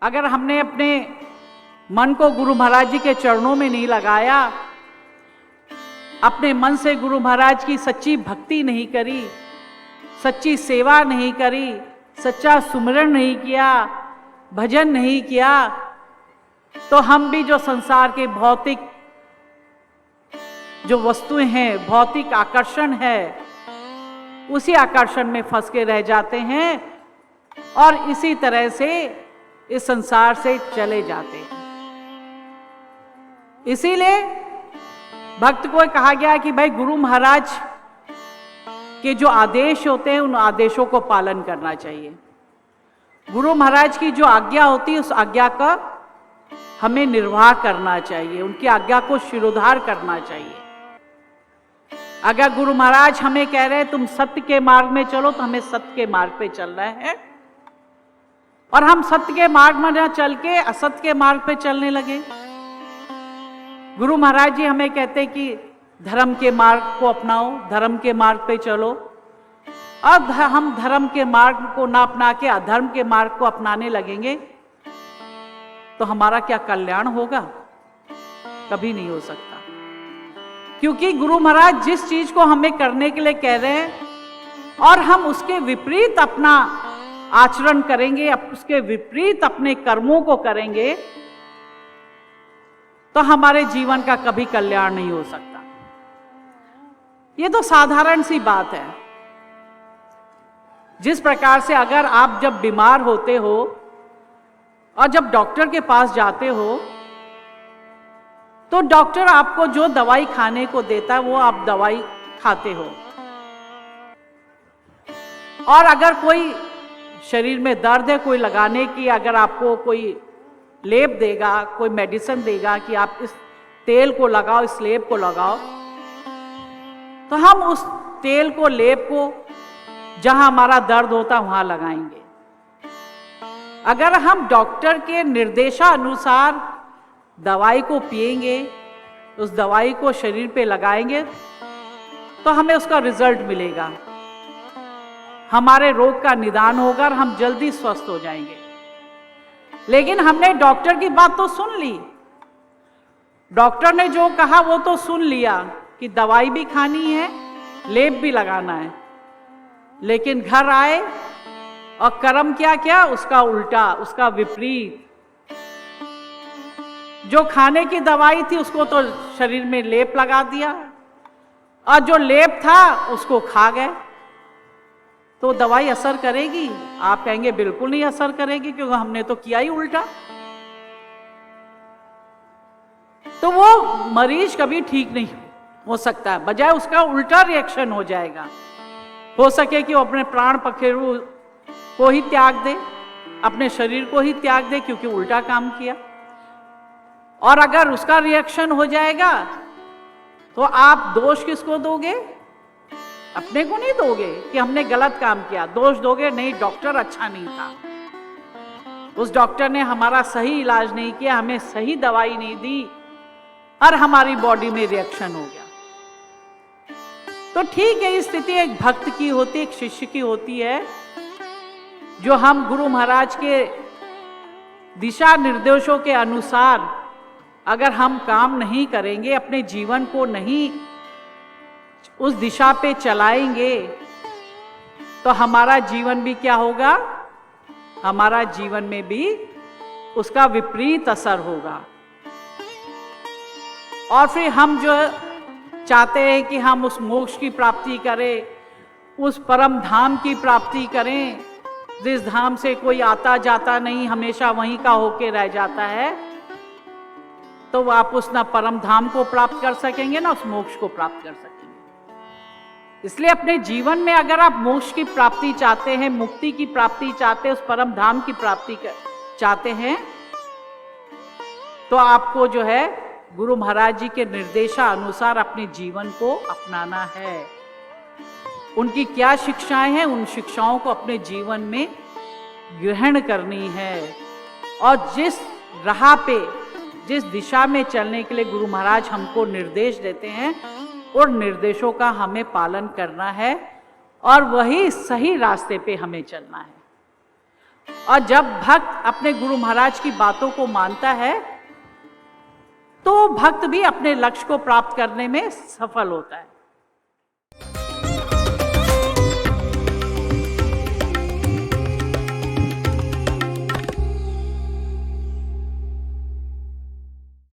अगर हमने अपने मन को गुरु महाराज जी के चरणों में नहीं लगाया, अपने मन से गुरु महाराज की सच्ची भक्ति नहीं करी, सच्ची सेवा नहीं करी, सच्चा सुमिरन नहीं किया, भजन नहीं किया, तो हम भी जो संसार के भौतिक जो वस्तुएं हैं, भौतिक आकर्षण है, उसी आकर्षण में फंस के रह जाते हैं और इसी तरह से इस संसार से चले जाते हैं। इसीलिए भक्त को कहा गया कि भाई गुरु महाराज के जो आदेश होते हैं उन आदेशों को पालन करना चाहिए। गुरु महाराज की जो आज्ञा होती है उस आज्ञा का हमें निर्वाह करना चाहिए, उनकी आज्ञा को शिरोधार करना चाहिए। अगर गुरु महाराज हमें कह रहे हैं तुम सत्य के मार्ग में चलो, तो हमें सत्य के मार्ग पे चलना है। और हम सत्य के मार्ग में न चल के असत्य के मार्ग पे चलने लगे। गुरु महाराज जी हमें कहते कि धर्म के मार्ग को अपनाओ, धर्म के मार्ग पे चलो। अब हम धर्म के मार्ग को ना अपना के अधर्म के मार्ग को अपनाने लगेंगे तो हमारा क्या कल्याण होगा? कभी नहीं हो सकता। क्योंकि गुरु महाराज जिस चीज को हमें करने के लिए कह रहे हैं और हम उसके विपरीत अपना आचरण करेंगे, उसके विपरीत अपने कर्मों को करेंगे, तो हमारे जीवन का कभी कल्याण नहीं हो सकता। ये तो साधारण सी बात है। जिस प्रकार से अगर आप जब बीमार होते हो और जब डॉक्टर के पास जाते हो तो डॉक्टर आपको जो दवाई खाने को देता है वो आप दवाई खाते हो। और अगर कोई शरीर में दर्द है, कोई लगाने की, अगर आपको कोई लेप देगा, कोई मेडिसिन देगा कि आप इस तेल को लगाओ, इस लेप को लगाओ, तो हम उस तेल को, लेप को जहां हमारा दर्द होता है वहां लगाएंगे। अगर हम डॉक्टर के निर्देशानुसार दवाई को पिएंगे, उस दवाई को शरीर पे लगाएंगे, तो हमें उसका रिजल्ट मिलेगा, हमारे रोग का निदान होगा और हम जल्दी स्वस्थ हो जाएंगे। लेकिन हमने डॉक्टर की बात तो सुन ली, डॉक्टर ने जो कहा वो तो सुन लिया कि दवाई भी खानी है, लेप भी लगाना है, लेकिन घर आए और कर्म क्या किया? उसका उल्टा, उसका विपरीत। जो खाने की दवाई थी उसको तो शरीर में लेप लगा दिया और जो लेप था उसको खा गए। तो दवाई असर करेगी? आप कहेंगे बिल्कुल नहीं असर करेगी, क्योंकि हमने तो किया ही उल्टा। तो वो मरीज कभी ठीक नहीं हो सकता है, बजाय उसका उल्टा रिएक्शन हो जाएगा। हो सके कि वो अपने प्राण पखेरु को ही त्याग दे, अपने शरीर को ही त्याग दे, क्योंकि उल्टा काम किया। और अगर उसका रिएक्शन हो जाएगा तो आप दोष किसको दोगे? अपने को नहीं दोगे कि हमने गलत काम किया, दोष दोगे नहीं डॉक्टर अच्छा नहीं था, उस डॉक्टर ने हमारा सही इलाज नहीं किया, हमें सही दवाई नहीं दी और हमारी बॉडी में रिएक्शन हो गया। तो ठीक है, ये स्थिति एक भक्त की होती है, एक शिष्य की होती है। जो हम गुरु महाराज के दिशा निर्देशों के अनुसार अगर हम काम नहीं करेंगे, अपने जीवन को नहीं उस दिशा पे चलाएंगे, तो हमारा जीवन भी क्या होगा? हमारा जीवन में भी उसका विपरीत असर होगा। और फिर हम जो चाहते हैं कि हम उस मोक्ष की प्राप्ति करें, उस परम धाम की प्राप्ति करें, जिस धाम से कोई आता जाता नहीं, हमेशा वहीं का होके रह जाता है, तो आप उस ना परम धाम को प्राप्त कर सकेंगे ना उस मोक्ष को प्राप्त कर सकेंगे। इसलिए अपने जीवन में अगर आप मोक्ष की प्राप्ति चाहते हैं, मुक्ति की प्राप्ति चाहते हैं, उस परम धाम की प्राप्ति चाहते हैं, तो आपको जो है गुरु महाराज जी के निर्देशानुसार अपने जीवन को अपनाना है। उनकी क्या शिक्षाएं हैं, उन शिक्षाओं को अपने जीवन में ग्रहण करनी है। और जिस राह पे, जिस दिशा में चलने के लिए गुरु महाराज हमको निर्देश देते हैं, और निर्देशों का हमें पालन करना है और वही सही रास्ते पे हमें चलना है। और जब भक्त अपने गुरु महाराज की बातों को मानता है तो भक्त भी अपने लक्ष्य को प्राप्त करने में सफल होता है।